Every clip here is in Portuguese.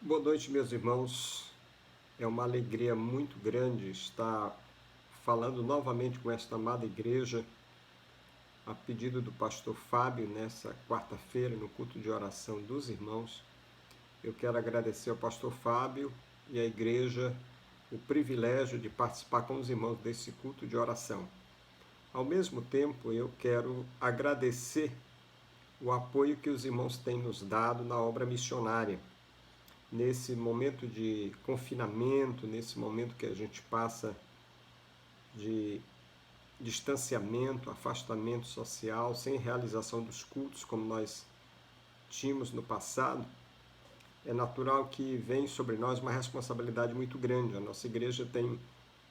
Boa noite, meus irmãos. É uma alegria muito grande estar falando novamente com esta amada igreja, a pedido do pastor Fábio, nessa quarta-feira, no culto de oração dos irmãos. Eu quero agradecer ao pastor Fábio e à igreja o privilégio de participar com os irmãos desse culto de oração. Ao mesmo tempo, eu quero agradecer o apoio que os irmãos têm nos dado na obra missionária. Nesse momento de confinamento, nesse momento que a gente passa de distanciamento, afastamento social, sem realização dos cultos como nós tínhamos no passado, é natural que vem sobre nós uma responsabilidade muito grande. A nossa igreja tem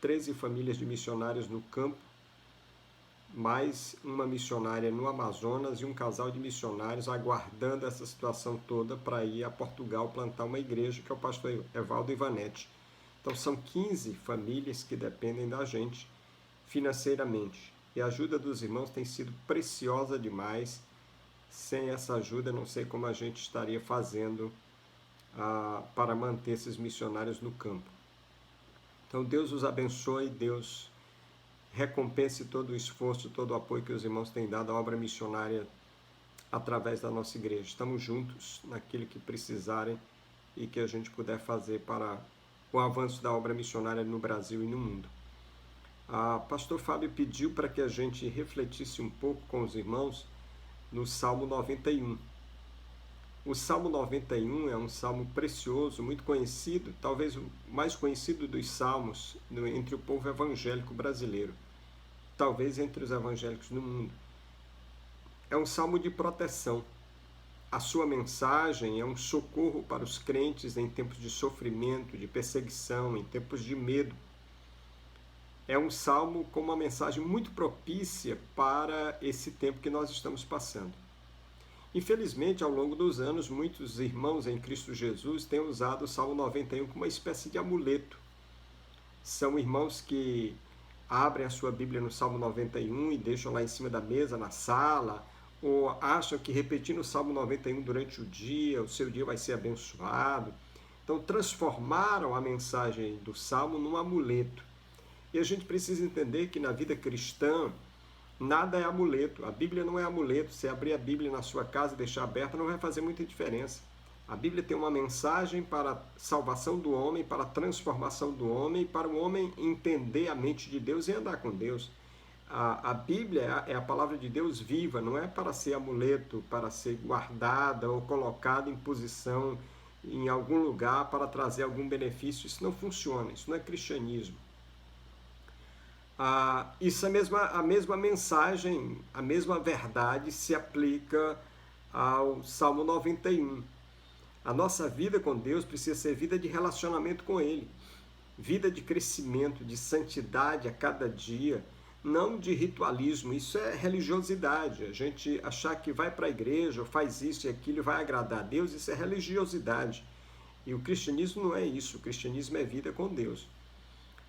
13 famílias de missionários no campo, mais uma missionária no Amazonas e um casal de missionários aguardando essa situação toda para ir a Portugal plantar uma igreja, que é o pastor Evaldo Ivanetti. Então são 15 famílias que dependem da gente financeiramente. E a ajuda dos irmãos tem sido preciosa demais. Sem essa ajuda, não sei como a gente estaria fazendo para manter esses missionários no campo. Então Deus os abençoe, Deus recompense todo o esforço, todo o apoio que os irmãos têm dado à obra missionária através da nossa igreja. Estamos juntos naquilo que precisarem e que a gente puder fazer para o avanço da obra missionária no Brasil e no mundo. Pastor Fábio pediu para que a gente refletisse um pouco com os irmãos no Salmo 91. O Salmo 91 é um salmo precioso, muito conhecido, talvez o mais conhecido dos salmos entre o povo evangélico brasileiro, talvez entre os evangélicos no mundo. É um salmo de proteção. A sua mensagem é um socorro para os crentes em tempos de sofrimento, de perseguição, em tempos de medo. É um salmo com uma mensagem muito propícia para esse tempo que nós estamos passando. Infelizmente, ao longo dos anos, muitos irmãos em Cristo Jesus têm usado o Salmo 91 como uma espécie de amuleto. São irmãos que abrem a sua Bíblia no Salmo 91 e deixam lá em cima da mesa, na sala, ou acham que repetindo o Salmo 91 durante o dia, o seu dia vai ser abençoado. Então, transformaram a mensagem do Salmo num amuleto. E a gente precisa entender que na vida cristã, nada é amuleto. A Bíblia não é amuleto. Se abrir a Bíblia na sua casa e deixar aberta, não vai fazer muita diferença. A Bíblia tem uma mensagem para a salvação do homem, para a transformação do homem, para o homem entender a mente de Deus e andar com Deus. A Bíblia é a palavra de Deus viva, não é para ser amuleto, para ser guardada ou colocada em posição em algum lugar para trazer algum benefício. Isso não funciona, isso não é cristianismo. Isso a mesma mensagem, a mesma verdade se aplica ao Salmo 91. A nossa vida com Deus precisa ser vida de relacionamento com Ele, vida de crescimento, de santidade a cada dia, não de ritualismo. Isso é religiosidade. A gente achar que vai para a igreja ou faz isso e aquilo e vai agradar a Deus, isso é religiosidade. E o cristianismo não é isso. O cristianismo é vida com Deus.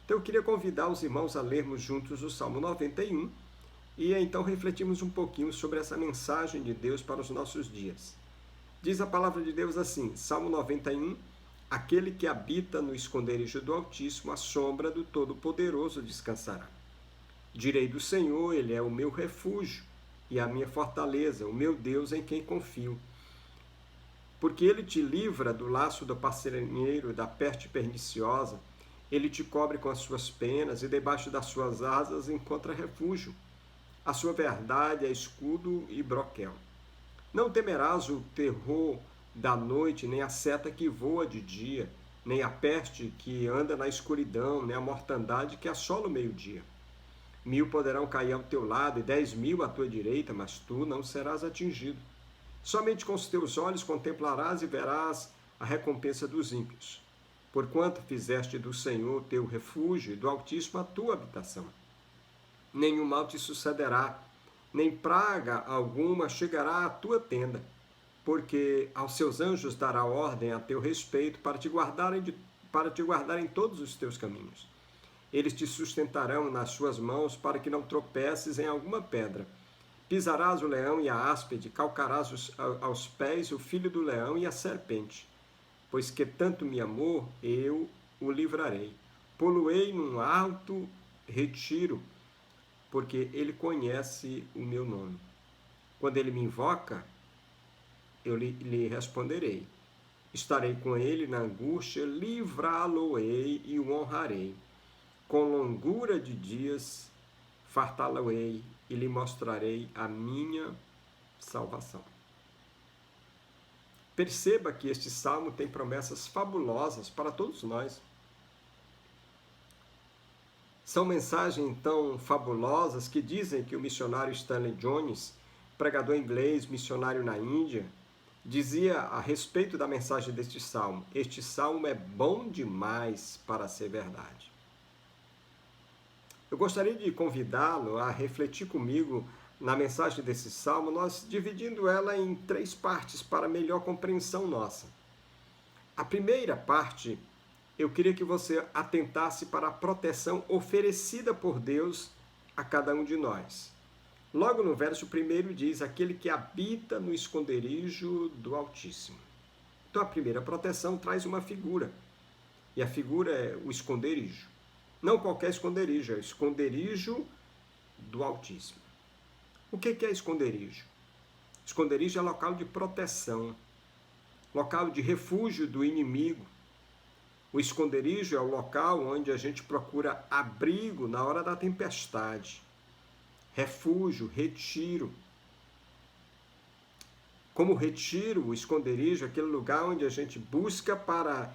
Então eu queria convidar os irmãos a lermos juntos o Salmo 91 e então refletirmos um pouquinho sobre essa mensagem de Deus para os nossos dias. Diz a palavra de Deus assim, Salmo 91, aquele que habita no esconderijo do Altíssimo, à sombra do Todo-Poderoso descansará. Direi do Senhor, Ele é o meu refúgio e a minha fortaleza, o meu Deus em quem confio. Porque Ele te livra do laço do passarinheiro, da peste perniciosa. Ele te cobre com as suas penas e debaixo das suas asas encontra refúgio. A sua verdade é escudo e broquel. Não temerás o terror da noite, nem a seta que voa de dia, nem a peste que anda na escuridão, nem a mortandade que assola o meio-dia. 1000 poderão cair ao teu lado e 10.000 à tua direita, mas tu não serás atingido. Somente com os teus olhos contemplarás e verás a recompensa dos ímpios. Porquanto fizeste do Senhor teu refúgio e do Altíssimo a tua habitação. Nenhum mal te sucederá, nem praga alguma chegará à tua tenda, porque aos seus anjos dará ordem a teu respeito para te guardarem todos os teus caminhos. Eles te sustentarão nas suas mãos para que não tropeces em alguma pedra. Pisarás o leão e a áspide, calcarás aos pés o filho do leão e a serpente. pois que tanto me amou, eu o livrarei. Pô-lo-ei num alto retiro, porque ele conhece o meu nome. Quando ele me invoca, eu lhe responderei. Estarei com ele na angústia, livrá-lo-ei e o honrarei. Com longura de dias, fartá-lo-ei e lhe mostrarei a minha salvação. Perceba que este salmo tem promessas fabulosas para todos nós. São mensagens tão fabulosas que dizem que o missionário Stanley Jones, pregador inglês, missionário na Índia, dizia a respeito da mensagem deste salmo: este salmo é bom demais para ser verdade. Eu gostaria de convidá-lo a refletir comigo na mensagem desse salmo, nós dividindo ela em 3 partes para melhor compreensão nossa. A primeira parte, eu queria que você atentasse para a proteção oferecida por Deus a cada um de nós. Logo no verso 1 diz: aquele que habita no esconderijo do Altíssimo. Então a primeira proteção traz uma figura, e a figura é o esconderijo. Não qualquer esconderijo, é o esconderijo do Altíssimo. O que é esconderijo? Esconderijo é local de proteção, local de refúgio do inimigo. O esconderijo é o local onde a gente procura abrigo na hora da tempestade. Refúgio, retiro. Como retiro, o esconderijo é aquele lugar onde a gente busca para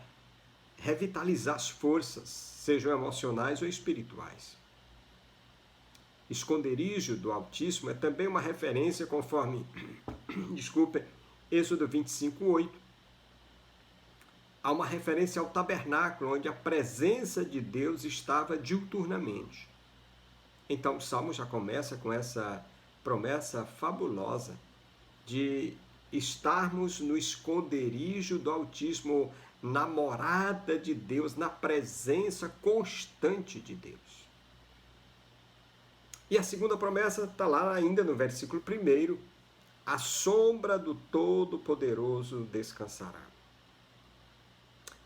revitalizar as forças, sejam emocionais ou espirituais. Esconderijo do Altíssimo é também uma referência conforme, Êxodo 25:8. Há uma referência ao tabernáculo, onde a presença de Deus estava diuturnamente. Então o Salmo já começa com essa promessa fabulosa de estarmos no esconderijo do Altíssimo, na morada de Deus, na presença constante de Deus. E a segunda promessa está lá ainda no versículo 1, a sombra do Todo-Poderoso descansará.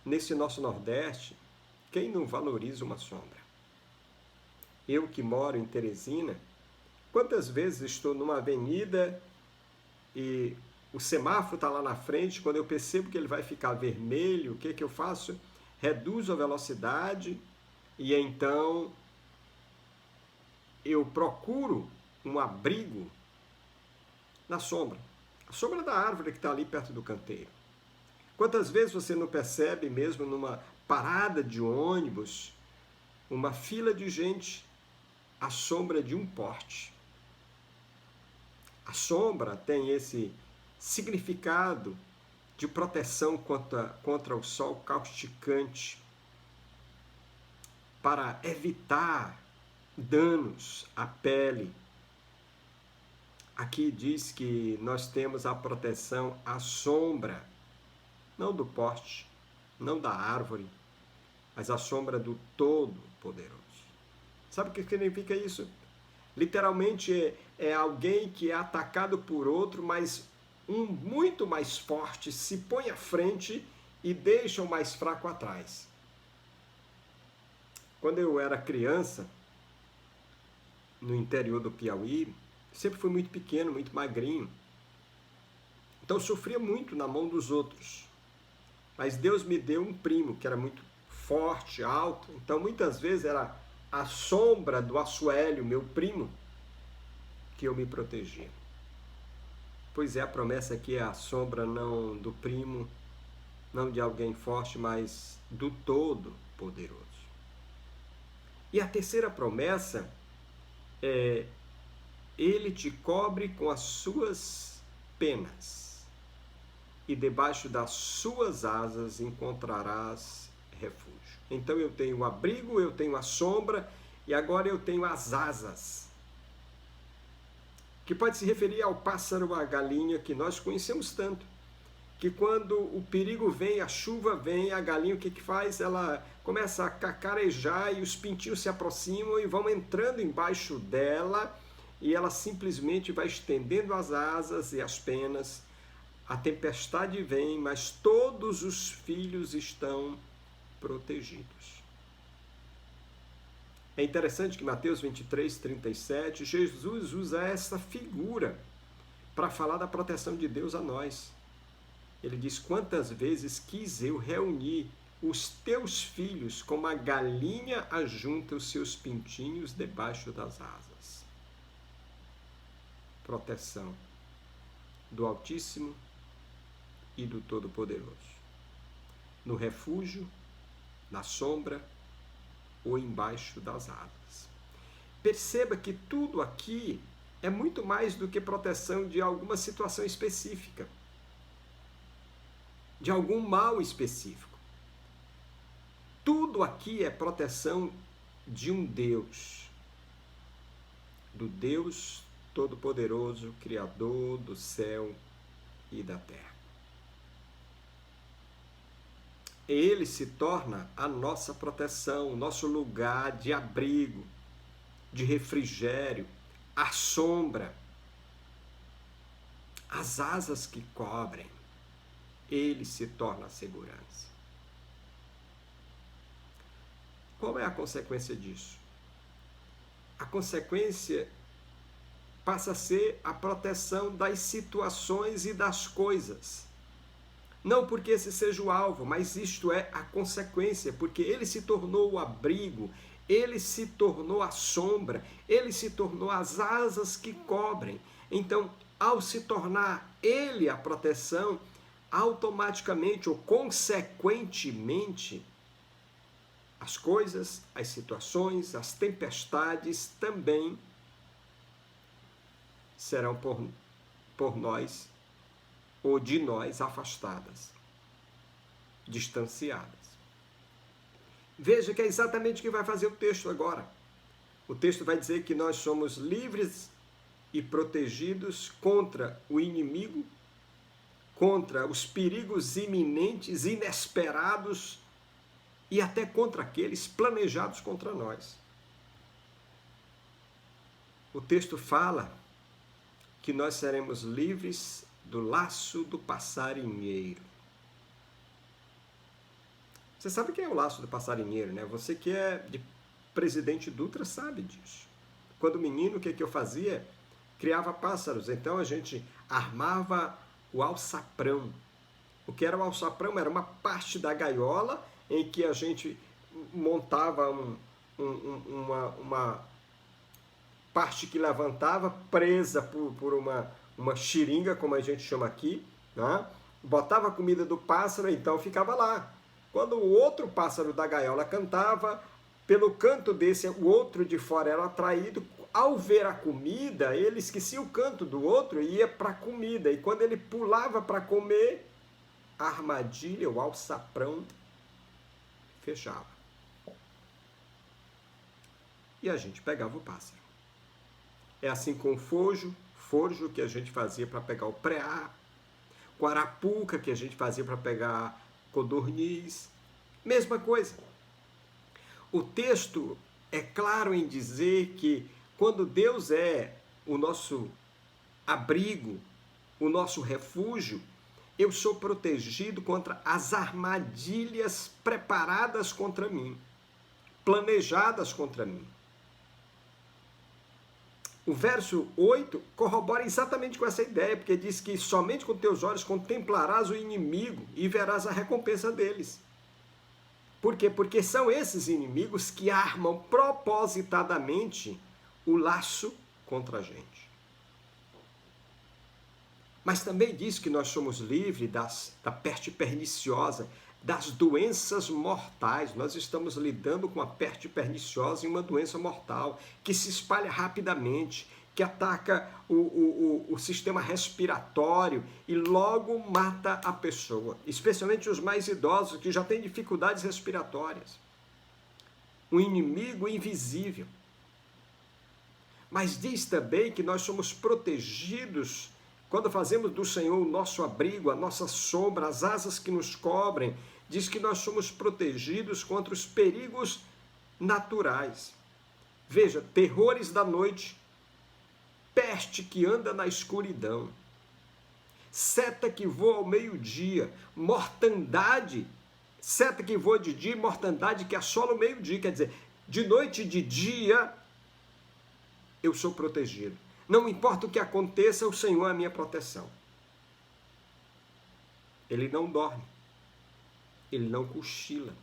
Nesse nosso Nordeste, quem não valoriza uma sombra? Eu que moro em Teresina, quantas vezes estou numa avenida e o semáforo está lá na frente, quando eu percebo que ele vai ficar vermelho, o que eu faço? Reduzo a velocidade e então eu procuro um abrigo na sombra. A sombra da árvore que está ali perto do canteiro. Quantas vezes você não percebe, mesmo numa parada de ônibus, uma fila de gente à sombra de um poste? A sombra tem esse significado de proteção contra o sol causticante, para evitar danos à pele. Aqui diz que nós temos a proteção à sombra, não do poste, não da árvore, mas à sombra do Todo-Poderoso. Sabe o que significa isso? Literalmente é alguém que é atacado por outro, mas um muito mais forte se põe à frente e deixa o mais fraco atrás. Quando eu era criança, no interior do Piauí, sempre fui muito pequeno, muito magrinho. Então eu sofria muito na mão dos outros. Mas Deus me deu um primo que era muito forte, alto. Então muitas vezes era a sombra do Assuélio, meu primo, que eu me protegia. Pois é, a promessa aqui é a sombra não do primo, não de alguém forte, mas do Todo-Poderoso. E a terceira promessa é: ele te cobre com as suas penas, e debaixo das suas asas encontrarás refúgio. Então eu tenho o abrigo, eu tenho a sombra, e agora eu tenho as asas, que pode se referir ao pássaro, à galinha, que nós conhecemos tanto, que quando o perigo vem, a chuva vem, a galinha o que faz? Ela começa a cacarejar e os pintinhos se aproximam e vão entrando embaixo dela, e ela simplesmente vai estendendo as asas e as penas A tempestade vem, mas todos os filhos estão protegidos. É interessante que Mateus 23, 37, Jesus usa essa figura para falar da proteção de Deus a nós. Ele diz: quantas vezes quis eu reunir os teus filhos como a galinha ajunta os seus pintinhos debaixo das asas. Proteção do Altíssimo e do Todo-Poderoso. No refúgio, na sombra ou embaixo das asas. Perceba que tudo aqui é muito mais do que proteção de alguma situação específica, de algum mal específico. Tudo aqui é proteção de um Deus, do Deus Todo-Poderoso, Criador do céu e da terra. Ele se torna a nossa proteção, o nosso lugar de abrigo, de refrigério, a sombra, as asas que cobrem. Ele se torna a segurança. Qual é a consequência disso? A consequência passa a ser a proteção das situações e das coisas. Não porque esse seja o alvo, mas isto é a consequência, porque ele se tornou o abrigo, ele se tornou a sombra, ele se tornou as asas que cobrem. Então, ao se tornar ele a proteção, automaticamente ou consequentemente, as coisas, as situações, as tempestades também serão por nós ou de nós afastadas, distanciadas. Veja que é exatamente o que vai fazer o texto agora. O texto vai dizer que nós somos livres e protegidos contra o inimigo, contra os perigos iminentes, inesperados e até contra aqueles planejados contra nós. O texto fala que nós seremos livres do laço do passarinheiro. Você sabe o que é o laço do passarinheiro, né? Você que é de Presidente Dutra sabe disso. Quando menino, o que eu fazia? Criava pássaros. Então a gente armava o alçaprão. O que era o alçaprão? Era uma parte da gaiola em que a gente montava uma parte que levantava, presa por uma xiringa, como a gente chama aqui, né? Botava a comida do pássaro, então ficava lá. Quando o outro pássaro da gaiola cantava, pelo canto desse, o outro de fora era atraído. Ao ver a comida, ele esquecia o canto do outro e ia para a comida. E quando ele pulava para comer, a armadilha, o alçaprão, fechava. E a gente pegava o pássaro. É assim com o forjo que a gente fazia para pegar o preá, com a arapuca que a gente fazia para pegar codorniz, mesma coisa. O texto é claro em dizer que quando Deus é o nosso abrigo, o nosso refúgio, eu sou protegido contra as armadilhas preparadas contra mim, planejadas contra mim. O verso 8 corrobora exatamente com essa ideia, porque diz que somente com teus olhos contemplarás o inimigo e verás a recompensa deles. Por quê? Porque são esses inimigos que armam propositadamente o laço contra a gente. Mas também diz que nós somos livres da peste perniciosa, das doenças mortais. Nós estamos lidando com a peste perniciosa e uma doença mortal que se espalha rapidamente, que ataca o sistema respiratório e logo mata a pessoa, especialmente os mais idosos que já têm dificuldades respiratórias. Um inimigo invisível. Mas diz também que nós somos protegidos quando fazemos do Senhor o nosso abrigo, a nossa sombra, as asas que nos cobrem. Diz que nós somos protegidos contra os perigos naturais. Veja, terrores da noite, peste que anda na escuridão, seta que voa ao meio-dia, mortandade, seta que voa de dia, mortandade que assola o meio-dia. Quer dizer, de noite e de dia, eu sou protegido. Não importa o que aconteça, o Senhor é a minha proteção. Ele não dorme, ele não cochila.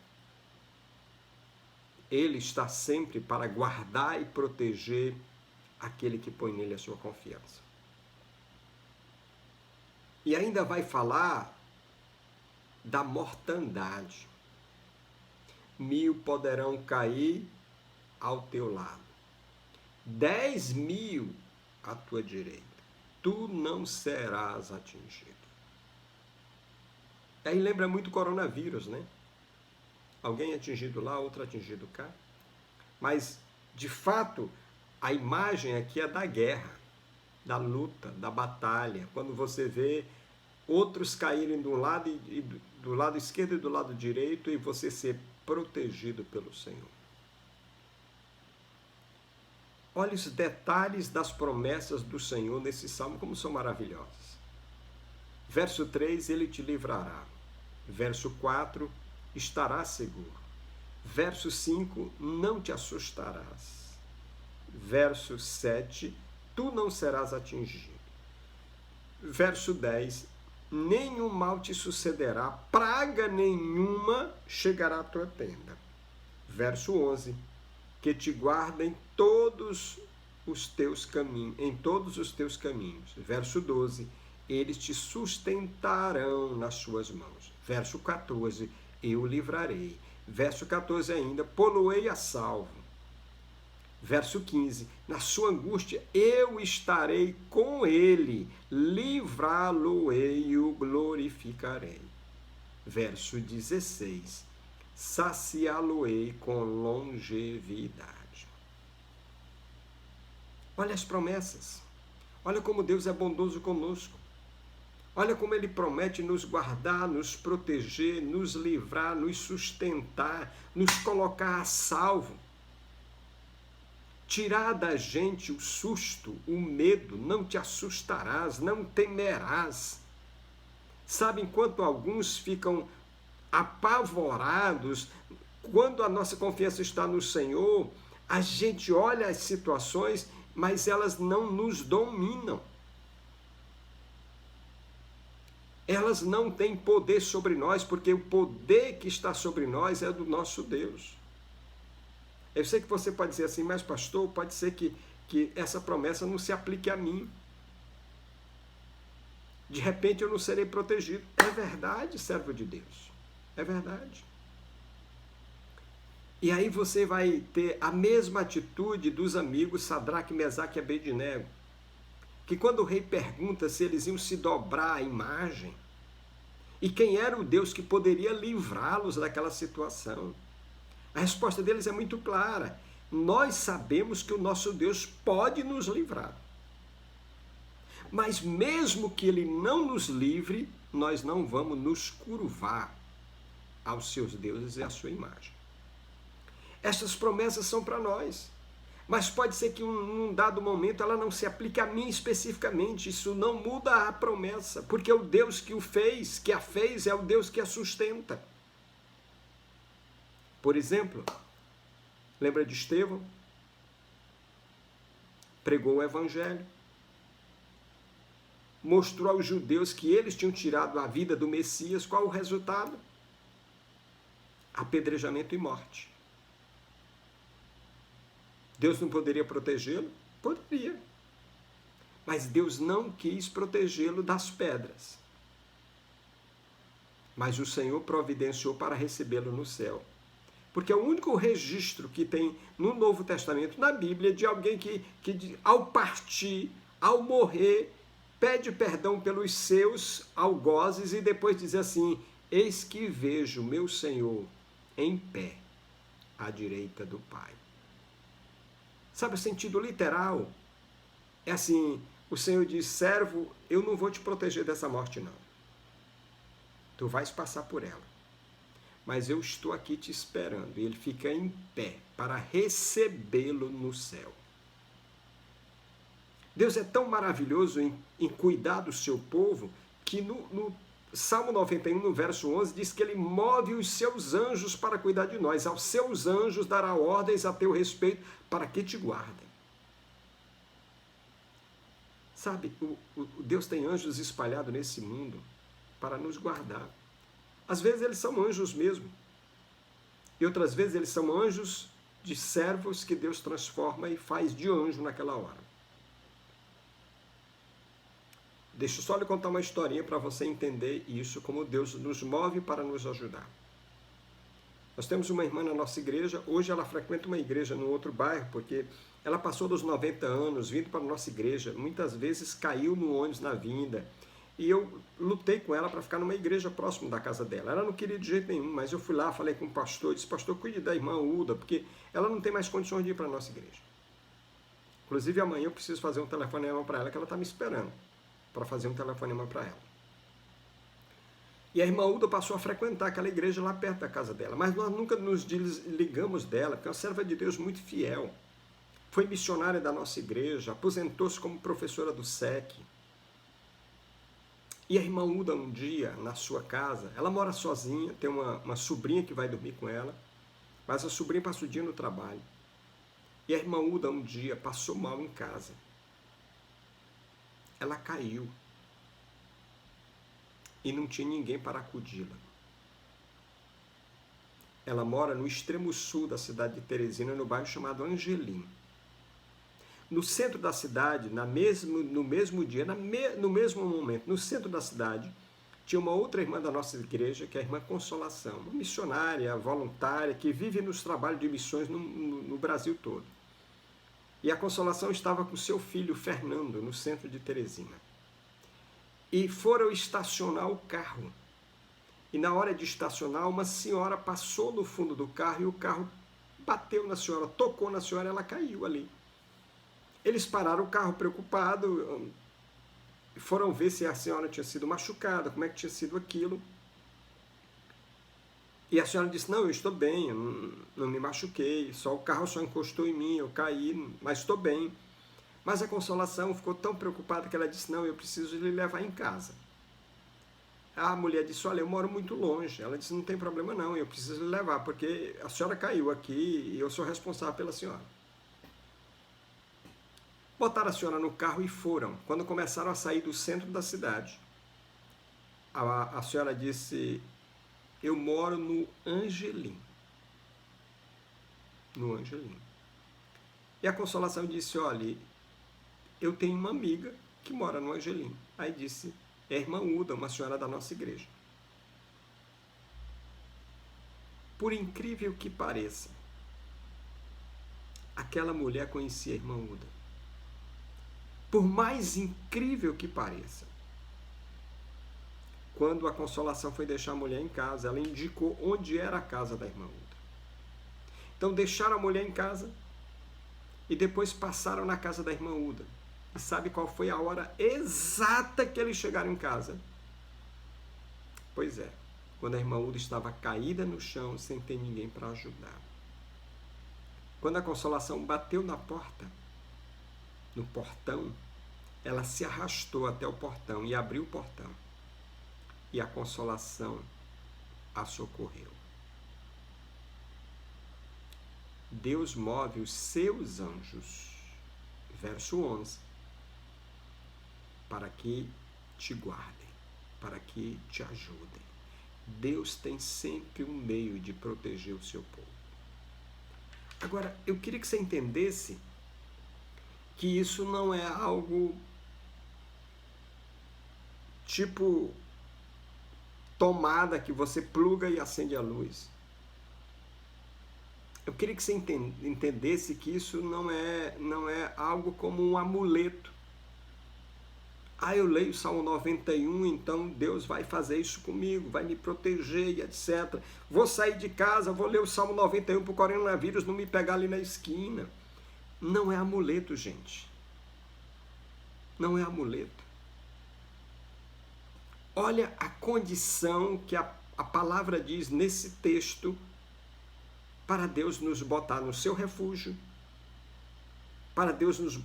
Ele está sempre para guardar e proteger aquele que põe nele a sua confiança. E ainda vai falar da mortandade. 1000 poderão cair ao teu lado, 10.000 à tua direita, tu não serás atingido. Aí lembra muito o coronavírus, né? Alguém atingido lá, outro atingido cá. Mas, de fato, a imagem aqui é da guerra, da luta, da batalha. Quando você vê outros caírem do lado, do lado esquerdo e do lado direito, e você ser protegido pelo Senhor. Olha os detalhes das promessas do Senhor nesse salmo, como são maravilhosas. Verso 3, ele te livrará. Verso 4, estarás seguro. Verso 5, não te assustarás. Verso 7, tu não serás atingido. Verso 10, nenhum mal te sucederá, praga nenhuma chegará à tua tenda. Verso 11, que te guarda em todos os teus caminhos. Verso 12, eles te sustentarão nas suas mãos. Verso 14, eu livrarei. Verso 14 ainda, pô-lo-ei a salvo. Verso 15, na sua angústia eu estarei com ele, livrá-lo-ei e o glorificarei. Verso 16, saciá-lo-ei com longevidade. Olha as promessas. Olha como Deus é bondoso conosco. Olha como Ele promete nos guardar, nos proteger, nos livrar, nos sustentar, nos colocar a salvo. Tirar da gente o susto, o medo, não te assustarás, não temerás. Sabe, enquanto alguns ficam apavorados, quando a nossa confiança está no Senhor, a gente olha as situações, mas elas não nos dominam. Elas não têm poder sobre nós, porque o poder que está sobre nós é do nosso Deus. Eu sei que você pode dizer assim, mas pastor, pode ser que essa promessa não se aplique a mim. De repente eu não serei protegido. É verdade, servo de Deus. É verdade. E aí você vai ter a mesma atitude dos amigos Sadraque, Mesaque e Abednego, que quando o rei pergunta se eles iam se dobrar à imagem, e quem era o Deus que poderia livrá-los daquela situação, a resposta deles é muito clara. Nós sabemos que o nosso Deus pode nos livrar. Mas mesmo que Ele não nos livre, nós não vamos nos curvar aos seus deuses e à sua imagem. Essas promessas são para nós. Mas pode ser que em um dado momento ela não se aplique a mim especificamente. Isso não muda a promessa, porque o Deus que a fez, é o Deus que a sustenta. Por exemplo, lembra de Estevão? Pregou o Evangelho. Mostrou aos judeus que eles tinham tirado a vida do Messias. Qual o resultado? Apedrejamento e morte. Deus não poderia protegê-lo? Poderia. Mas Deus não quis protegê-lo das pedras. Mas o Senhor providenciou para recebê-lo no céu. Porque é o único registro que tem no Novo Testamento, na Bíblia, de alguém que ao partir, ao morrer, pede perdão pelos seus algozes e depois diz assim, eis que vejo meu Senhor em pé à direita do Pai. Sabe o sentido literal? É assim, o Senhor diz, servo, eu não vou te proteger dessa morte não. Tu vais passar por ela. Mas eu estou aqui te esperando. E ele fica em pé para recebê-lo no céu. Deus é tão maravilhoso em cuidar do seu povo que no Salmo 91, no verso 11, diz que ele move os seus anjos para cuidar de nós. Aos seus anjos dará ordens a teu respeito para que te guardem. Sabe, Deus tem anjos espalhados nesse mundo para nos guardar. Às vezes eles são anjos mesmo. E outras vezes eles são anjos de servos que Deus transforma e faz de anjo naquela hora. Deixa eu só lhe contar uma historinha para você entender isso, como Deus nos move para nos ajudar. Nós temos uma irmã na nossa igreja, hoje ela frequenta uma igreja no outro bairro, porque ela passou dos 90 anos, vindo para a nossa igreja, muitas vezes caiu no ônibus na vinda, e eu lutei com ela para ficar numa igreja próximo da casa dela. Ela não queria de jeito nenhum, mas eu fui lá, falei com o pastor, disse, pastor, cuide da irmã Uda, porque ela não tem mais condições de ir para a nossa igreja. Inclusive amanhã eu preciso fazer um telefonema para ela, que ela está me esperando para fazer um telefonema para ela. E a irmã Uda passou a frequentar aquela igreja lá perto da casa dela, mas nós nunca nos desligamos dela, porque é uma serva de Deus muito fiel. Foi missionária da nossa igreja, aposentou-se como professora do SEC. E a irmã Uda, um dia, na sua casa, ela mora sozinha, tem uma sobrinha que vai dormir com ela, mas a sobrinha passa o dia no trabalho. E a irmã Uda, um dia, passou mal em casa. Ela caiu. E não tinha ninguém para acudi-la. Ela mora no extremo sul da cidade de Teresina, no bairro chamado Angelim. No centro da cidade, no mesmo dia, no mesmo momento, no centro da cidade, tinha uma outra irmã da nossa igreja, que é a irmã Consolação, uma missionária, voluntária, que vive nos trabalhos de missões no Brasil todo. E a Consolação estava com seu filho, Fernando, no centro de Teresina. E foram estacionar o carro. E na hora de estacionar, uma senhora passou no fundo do carro e o carro bateu na senhora, tocou na senhora e ela caiu ali. Eles pararam o carro preocupado, foram ver se a senhora tinha sido machucada, como é que tinha sido aquilo. E a senhora disse, não, eu estou bem, eu não me machuquei, o carro só encostou em mim, eu caí, mas estou bem. Mas a Consolação ficou tão preocupada que ela disse, não, eu preciso lhe levar em casa. A mulher disse, olha, eu moro muito longe. Ela disse, não tem problema não, eu preciso lhe levar, porque a senhora caiu aqui e eu sou responsável pela senhora. Botaram a senhora no carro e foram. Quando começaram a sair do centro da cidade, a senhora disse, eu moro no Angelim. No Angelim. E a Consolação disse, olha, eu tenho uma amiga que mora no Angelim. Aí disse, é a irmã Uda, uma senhora da nossa igreja. Por incrível que pareça, aquela mulher conhecia a irmã Uda. Por mais incrível que pareça, quando a Consolação foi deixar a mulher em casa, ela indicou onde era a casa da irmã Uda. Então deixaram a mulher em casa e depois passaram na casa da irmã Uda. E sabe qual foi a hora exata que eles chegaram em casa? Pois é, quando a irmã Uda estava caída no chão, sem ter ninguém para ajudar. Quando a Consolação bateu na porta, no portão, ela se arrastou até o portão e abriu o portão. E a Consolação a socorreu. Deus move os seus anjos, verso 11, para que te guardem, para que te ajudem. Deus tem sempre um meio de proteger o seu povo. Agora, eu queria que você entendesse que isso não é algo tipo tomada que você pluga e acende a luz. Eu queria que você entendesse que isso não é algo como um amuleto. Ah, eu leio o Salmo 91, então Deus vai fazer isso comigo, vai me proteger e etc. Vou sair de casa, vou ler o Salmo 91 para o coronavírus não me pegar ali na esquina. Não é amuleto, gente. Não é amuleto. Olha a condição que a palavra diz nesse texto para Deus nos botar no seu refúgio, para Deus nos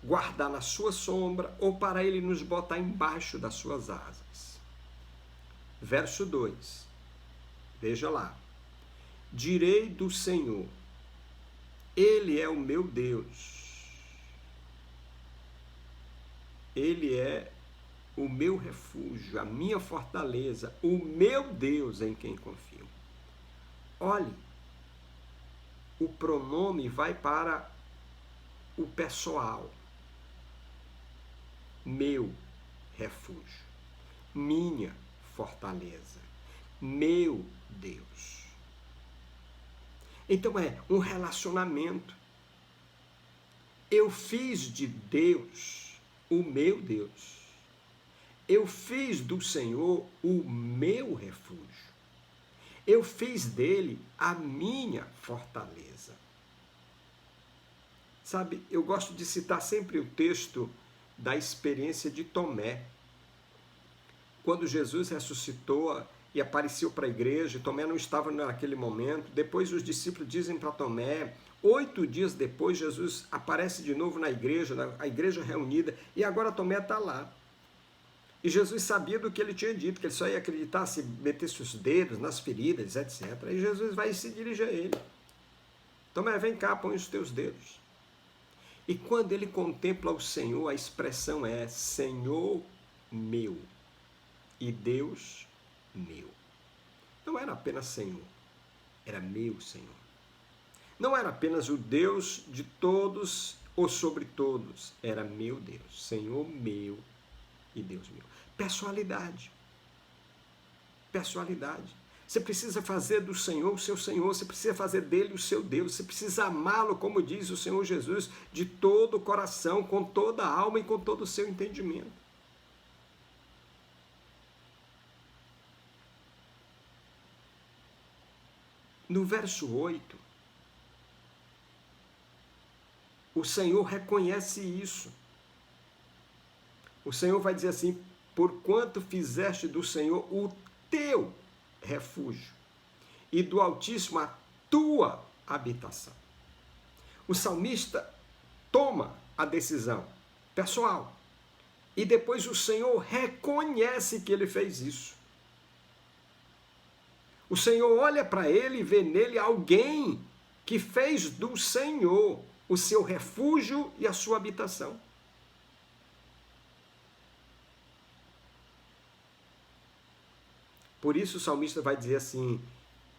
guardar na sua sombra ou para ele nos botar embaixo das suas asas. Verso 2. Veja lá. Direi do Senhor, Ele é o meu Deus. Ele é o meu refúgio, a minha fortaleza, o meu Deus em quem confio. Olhe, o pronome vai para o pessoal. Meu refúgio, minha fortaleza, meu Deus. Então é um relacionamento. Eu fiz de Deus o meu Deus. Eu fiz do Senhor o meu refúgio. Eu fiz dele a minha fortaleza. Sabe, eu gosto de citar sempre o texto da experiência de Tomé. Quando Jesus ressuscitou e apareceu para a igreja, Tomé não estava naquele momento. Depois os discípulos dizem para Tomé, 8 dias depois, Jesus aparece de novo na igreja, a igreja reunida, e agora Tomé está lá. E Jesus sabia do que ele tinha dito, que ele só ia acreditar se metesse os dedos nas feridas, etc. E Jesus vai se dirigir a ele. Tomé, vem cá, põe os teus dedos. E quando ele contempla o Senhor, a expressão é Senhor meu e Deus meu. Não era apenas Senhor, era meu Senhor. Não era apenas o Deus de todos ou sobre todos, era meu Deus, Senhor meu e Deus meu. Pessoalidade. Pessoalidade. Você precisa fazer do Senhor o seu Senhor, você precisa fazer dele o seu Deus, você precisa amá-lo, como diz o Senhor Jesus, de todo o coração, com toda a alma e com todo o seu entendimento. No verso 8, o Senhor reconhece isso. O Senhor vai dizer assim, porquanto fizeste do Senhor o teu refúgio e do Altíssimo a tua habitação. O salmista toma a decisão pessoal e depois o Senhor reconhece que ele fez isso. O Senhor olha para ele e vê nele alguém que fez do Senhor o seu refúgio e a sua habitação. Por isso o salmista vai dizer assim,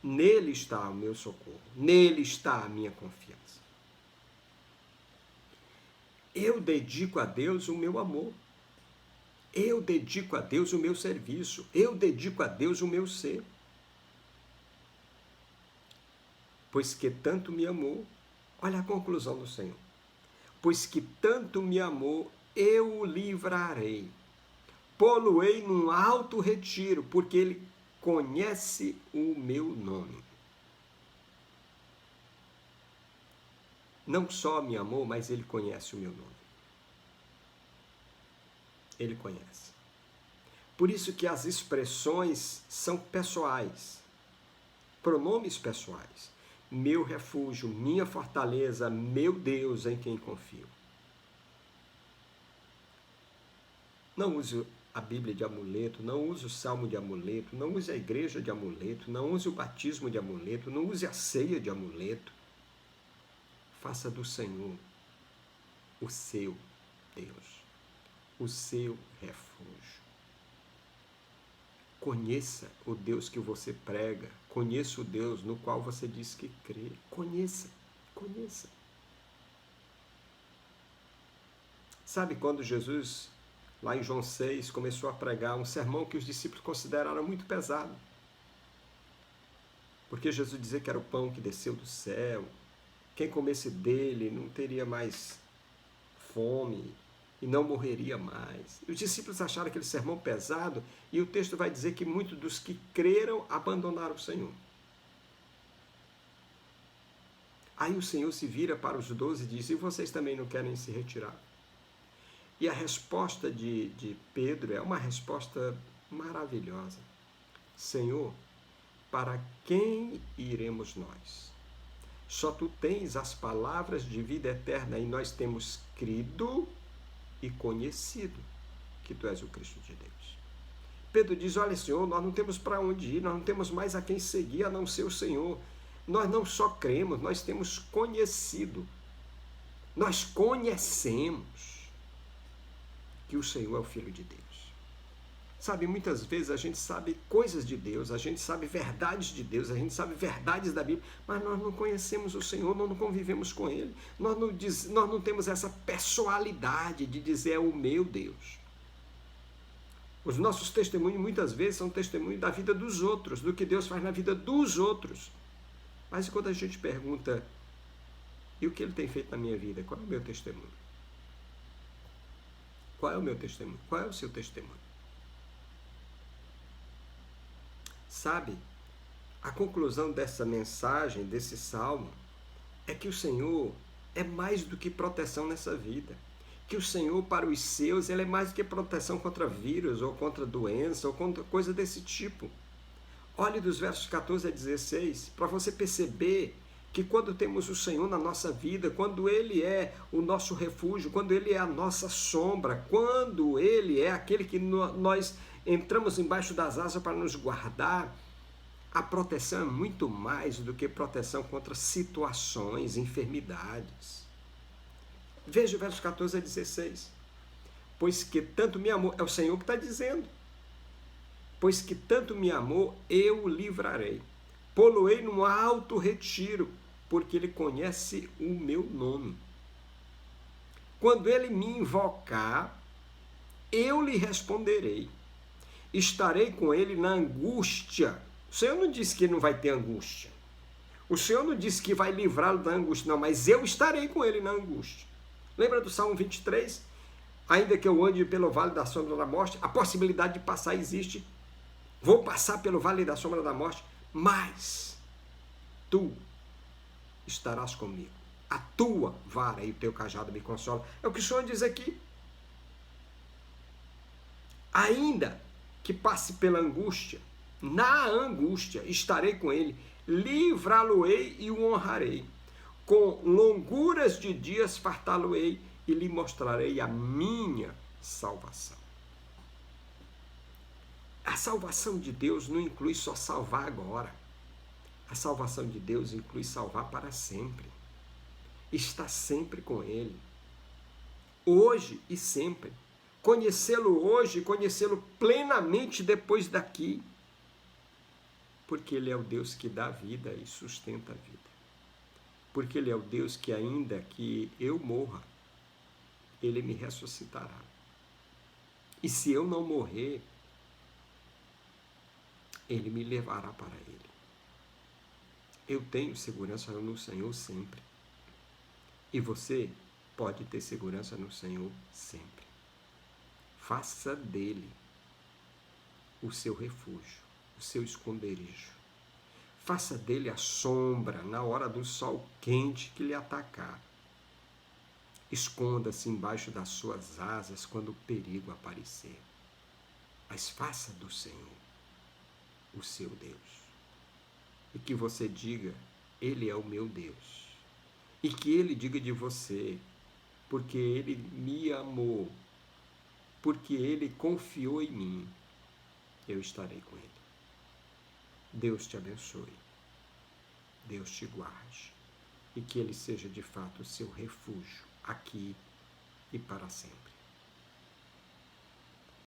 nele está o meu socorro, nele está a minha confiança. Eu dedico a Deus o meu amor, eu dedico a Deus o meu serviço, eu dedico a Deus o meu ser. Pois que tanto me amou, olha a conclusão do Senhor, pois que tanto me amou, eu o livrarei, pô-lo-ei num alto retiro, porque ele conhece o meu nome. Não só me amou, mas ele conhece o meu nome. Ele conhece. Por isso que as expressões são pessoais, pronomes pessoais. Meu refúgio, minha fortaleza, meu Deus em quem confio. Não use a Bíblia de amuleto, não use o salmo de amuleto, não use a igreja de amuleto, não use o batismo de amuleto, não use a ceia de amuleto. Faça do Senhor o seu Deus, o seu refúgio. Conheça o Deus que você prega, conheça o Deus no qual você diz que crê. Conheça, conheça. Sabe quando Jesus, lá em João 6, começou a pregar um sermão que os discípulos consideraram muito pesado? Porque Jesus dizia que era o pão que desceu do céu, quem comesse dele não teria mais fome e não morreria mais. E os discípulos acharam aquele sermão pesado e o texto vai dizer que muitos dos que creram abandonaram o Senhor. Aí o Senhor se vira para os 12 e diz, e vocês também não querem se retirar? E a resposta de Pedro é uma resposta maravilhosa. Senhor, para quem iremos nós? Só tu tens as palavras de vida eterna e nós temos crido e conhecido que tu és o Cristo de Deus. Pedro diz, olha, Senhor, nós não temos para onde ir, nós não temos mais a quem seguir a não ser o Senhor. Nós não só cremos, nós temos conhecido. Nós conhecemos que o Senhor é o Filho de Deus. Sabe, muitas vezes a gente sabe coisas de Deus, a gente sabe verdades de Deus, a gente sabe verdades da Bíblia, mas nós não conhecemos o Senhor, nós não convivemos com Ele. Nós não temos essa pessoalidade de dizer é o meu Deus. Os nossos testemunhos muitas vezes são testemunhos da vida dos outros, do que Deus faz na vida dos outros. Mas quando a gente pergunta, e o que Ele tem feito na minha vida? Qual é o meu testemunho? Qual é o meu testemunho? Qual é o seu testemunho? Sabe, a conclusão dessa mensagem, desse salmo, é que o Senhor é mais do que proteção nessa vida. Que o Senhor, para os seus, Ele é mais do que proteção contra vírus, ou contra doença, ou contra coisa desse tipo. Olhe dos versos 14 a 16, para você perceber que quando temos o Senhor na nossa vida, quando Ele é o nosso refúgio, quando Ele é a nossa sombra, quando Ele é aquele que nós entramos embaixo das asas para nos guardar, a proteção é muito mais do que proteção contra situações, enfermidades. Veja o verso 14 a 16. Pois que tanto me amou, é o Senhor que está dizendo. Pois que tanto me amou, eu o livrarei. Pô-lo-ei num alto retiro, porque ele conhece o meu nome. Quando ele me invocar, eu lhe responderei. Estarei com ele na angústia. O Senhor não disse que não vai ter angústia. O Senhor não disse que vai livrá-lo da angústia, não, mas eu estarei com ele na angústia. Lembra do Salmo 23? Ainda que eu ande pelo vale da sombra da morte, a possibilidade de passar existe. Vou passar pelo vale da sombra da morte, mas tu estarás comigo. A tua vara e o teu cajado me consolam. É o que o Senhor diz aqui. Ainda que passe pela angústia, na angústia estarei com ele, livrá-lo-ei e o honrarei. Com longuras de dias fartá-lo-ei e lhe mostrarei a minha salvação. A salvação de Deus não inclui só salvar agora. A salvação de Deus inclui salvar para sempre. Está sempre com Ele. Hoje e sempre. Conhecê-lo hoje e conhecê-lo plenamente depois daqui. Porque Ele é o Deus que dá vida e sustenta a vida. Porque Ele é o Deus que ainda que eu morra, Ele me ressuscitará. E se eu não morrer, Ele me levará para Ele. Eu tenho segurança no Senhor sempre. E você pode ter segurança no Senhor sempre. Faça dele o seu refúgio, o seu esconderijo. Faça dele a sombra na hora do sol quente que lhe atacar. Esconda-se embaixo das suas asas quando o perigo aparecer. Mas faça do Senhor o seu Deus. E que você diga, Ele é o meu Deus. E que Ele diga de você, porque Ele me amou, porque Ele confiou em mim, eu estarei com Ele. Deus te abençoe. Deus te guarde. E que Ele seja de fato o seu refúgio, aqui e para sempre.